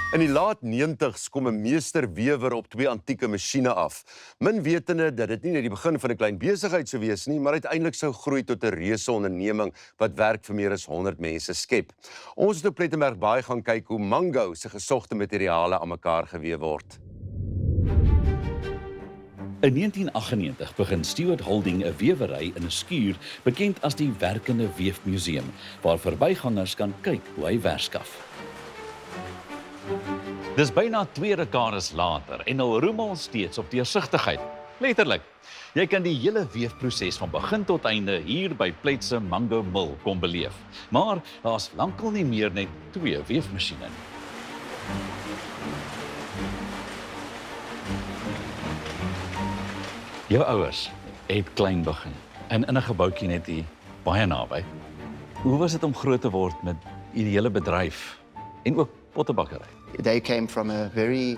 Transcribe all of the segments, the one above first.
In die laat 90's kom 'n meesterwewer op 2 antieke masjiene af. Min wetende dat dit nie net die begin van 'n klein besigheid sou wees nie, maar uiteindelik sou groei tot 'n reuse onderneming wat werk vir meer as 100 mense skep. Ons het op Plettenberg Baai gaan kyk hoe mango se gesogte materiale aan mekaar gewewe word. In 1998 begin Stewart Holding 'n wewery in 'n skuur bekend as die Werkende Weefmuseum, waar verbygangers kan kyk hoe hy werskaf. Dis byna 2 dekades later en al roem ons steeds op deursigtigheid. Letterlik. Jy kan die hele weefproses van begin tot einde hier by Pletse Mango Mill kom beleef. Maar daar's lankal nie meer net 2 weefmasjiene nie. Jou ouers het klein begin in 'n gebouetjie net hier baie naby. Hoe was dit om groot te word met hierdie hele bedryf en ook pottebakkery? They came from a very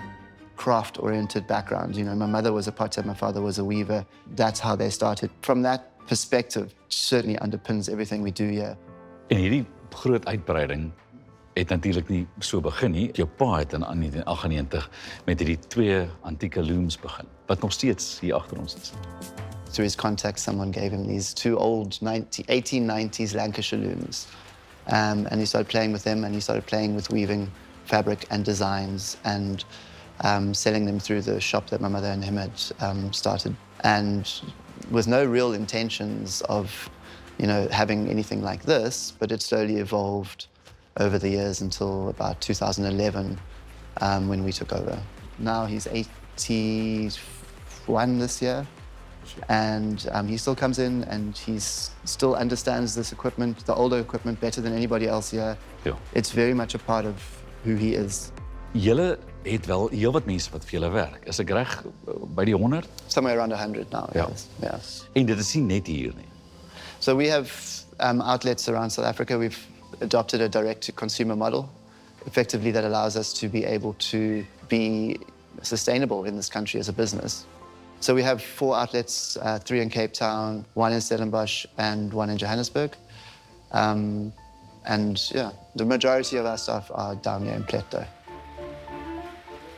craft-oriented background. You know, my mother was a potter, my father was a weaver. That's how they started. From that perspective, certainly underpins everything we do here. En hierdie groot uitbreiding het natuurlik nie so begin nie. Jou pa het in 1998 met hierdie 2 antieke looms begin, wat nog steeds hier agter ons is. Through his contacts, someone gave him these 2 old 1890s Lancashire looms. And he started playing with them, and he started playing with weaving fabric and designs and selling them through the shop that my mother and him had started. And with no real intentions of, you know, having anything like this, but it slowly evolved over the years until about 2011 when we took over. Now he's 81 this year. And he still comes in and he still understands this equipment, the older equipment, better than anybody else here. Ja. It's very much a part of who he is. Julle het wel heel wat mense wat vir julle werk. Is ek reg by die 100? Somewhere around 100 now. Ja. Yes. Yeah. En dit is nie net hier nie. So we have outlets around South Africa. We've adopted a direct-to-consumer model, effectively that allows us to be able to be sustainable in this country as a business. So we have 4 outlets, 3 in Cape Town, 1 in Stellenbosch, and 1 in Johannesburg. And yeah, the majority of our staff are down here in Pleto.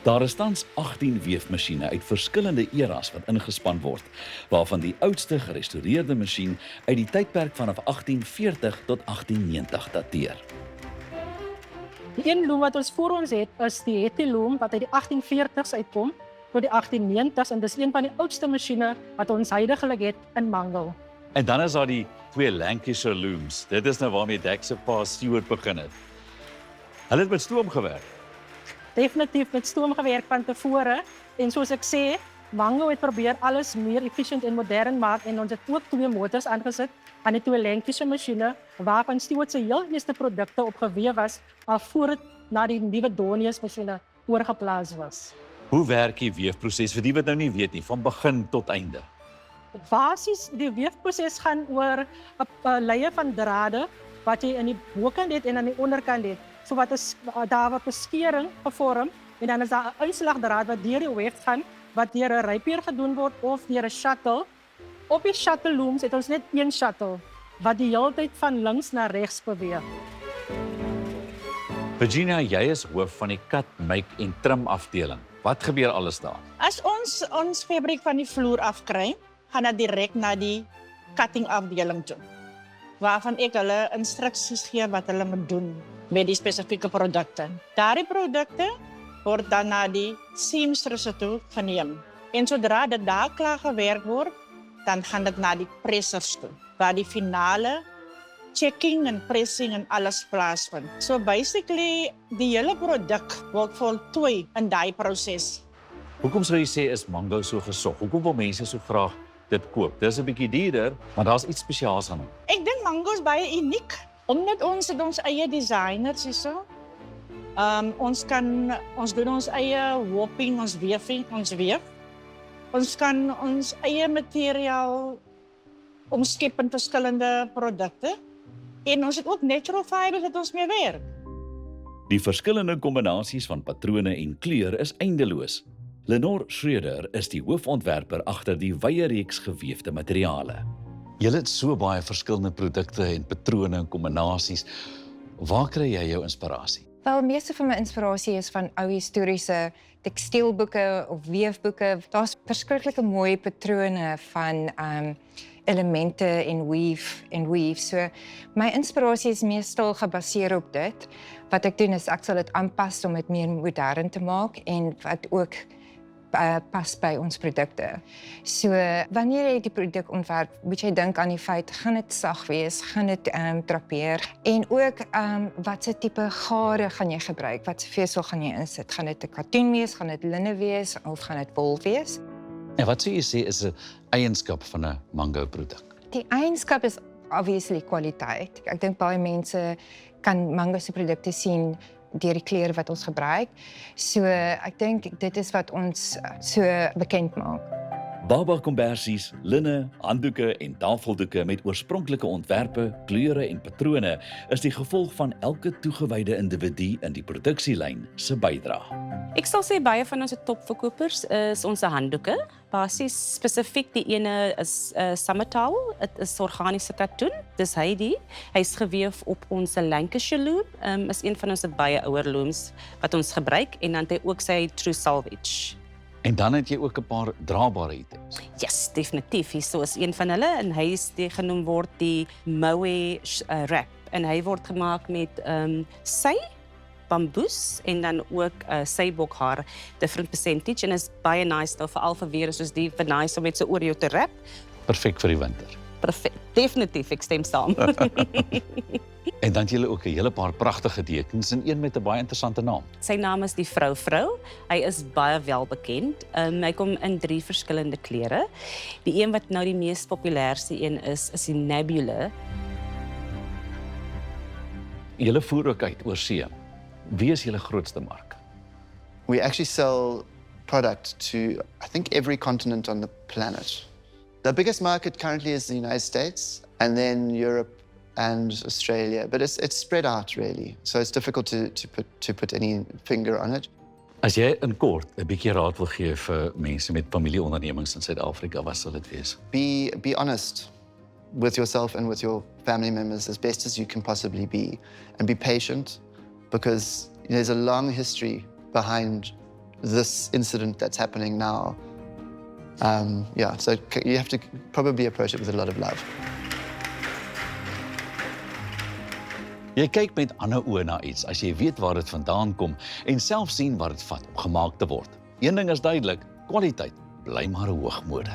Daar is tans 18 weefmasjiene uit verskillende eras wat ingespan word, waarvan die oudste gerestoreerde masjien uit die tydperk vanaf 1840 tot 1890 dateer. Die een loom wat ons voor ons het, is die Hetty loom wat uit die 1840s uitkom tot die 1890s, en dis een van die oudste masjiene wat ons huidigelik het in Mango. En dan is daar die 2 Lancashire looms. Dit is nou waarmee Dak se pa Stewart begin het. Hulle het met stoom gewerk. Definitief met stoom gewerk van tevore, en soos ek sê, Mango het probeer alles meer efficient en modern maak, en ons het ook 2 motors aangesit aan die 2 Lancashire masjiene, waarvan Stewart se heel eerste produkte opgeweef was, alvoor het na die nuwe Donius masjiene oorgeplaas was. Hoe werk die weefproses vir die wat nou nie weet nie, van begin tot einde? Basies, die weefproses gaan oor 'n leie van drade wat jy in die bokant het en aan die onderkant het. So wat is daar wat 'n skering gevorm, en dan is daar 'n uitslagdraad wat deur die weef gaan, wat deur 'n rypier gedoen word of deur 'n shuttle. Op die shuttle looms het ons net 1 shuttle wat die hele tyd van links na regs beweeg. Virginia, jy is hoof van die cut, make en trim afdeling. Wat gebeur alles daar? As ons fabriek van die vloer afkry, gaan dit direk na die cutting afdeling toe, waarvan ek hulle instruksies gee wat hulle moet doen met die spesifieke produkte. Daardie produkte word dan na die seamstress toe geneem. En sodra dit daar klaar gewerk word, dan gaan dit na die pressers toe, waar die finale checking en pressing en alles plaasvind. So basically, die hele produk word voltooi in daai proses. Hoekom sou jy sê is Mango so gesog? Hoekom wil mense so graag dit koop? Dis 'n bietjie duurder, maar daar's iets spesiaals aan hom. Ek dink Mango is baie uniek, omdat ons het ons eie designers hierso. Ons doen ons eie warping, ons weef. Ons kan ons eie materiaal omskep in verskillende produkte. En ons het ook natural fibers wat ons mee werk. Die verskillende kombinasies van patrone en kleur is eindeloos. Lenore Schreuder is die hoofontwerper agter die wye reeks geweefde materiale. Julle het so baie verskillende produkte en patrone en kombinasies. Waar kry jy jou inspirasie? Wel, meeste van my inspirasie is van ou historiese tekstielboeke of weefboeke. Daar's verskriklike mooi patrone van elemente en weave. So my inspirasie is meestal gebaseer op dit. Wat ek doen is ek sal dit aanpas om dit meer modern te maak en wat ook pas by ons produkte. So wanneer jy die produk ontwerp, moet jy dink aan die feit, gaan dit sag wees, gaan dit drapeer en ook watse tipe gare gaan jy gebruik, watse vesel gaan jy insit, gaan dit 'n katoen wees, gaan dit linne wees of gaan dit wol wees? En wat sou jy sê is 'n eienskap van 'n mango produk? Die eienskap is obviously kwaliteit. Ek dink baie mense kan mango se produkte sien deur die kleure wat ons gebruik. So ek dink dit is wat ons so bekend maak. Baba kombersies, linne, handdoeke en tafeldoeke met oorspronklike ontwerpe, kleure en patrone is die gevolg van elke toegewyde individu in die produksielyn se bydrae. Ek sal sê baie van ons topverkopers is ons handdoeke. Basies spesifiek die ene is Summertowel. Dit is organiese katoen. Dis hy's geweef op ons Lancashire loom. Is een van ons baie ouer looms wat ons gebruik en dan het hy ook sy True Salvage. En dan het jy ook 'n paar draabare items. Yes, definitief. Hier is een van hulle en hy is genoem word die Moe wrap en hy word gemaak met sy bamboes en dan ook sybokhaar, different percentage en is baie nice nou veral vir weer soos die vir nice om met so oor jou te wrap. Perfek vir die winter. Perfek. Definitief, ek stem saam. En dan het julle ook 'n hele paar pragtige dekens en een met 'n baie interessante naam. Sy naam is die Vrou. Hy is baie wel bekend. Hy kom in 3 verskillende kleure. Die een wat nou die mees populairste een is die Nebula. Julle voer ook uit oor see. Wie is julle grootste mark? We actually sell product to, I think, every continent on the planet. The biggest market currently is the United States, and then Europe and Australia, but it's spread out really. So it's difficult to put any finger on it. As jy in kort 'n bietjie raad wil gee vir mense met familieondernemings in Suid-Afrika, wat sal dit wees? Be honest with yourself and with your family members as best as you can possibly be, and be patient because there's a long history behind this incident that's happening now. So you have to probably approach it with a lot of love. Jy kyk met ander oë na iets as jy weet waar dit vandaan kom en self sien wat dit vat om gemaak te word. Een ding is duidelik, kwaliteit bly maar 'n hoogmode.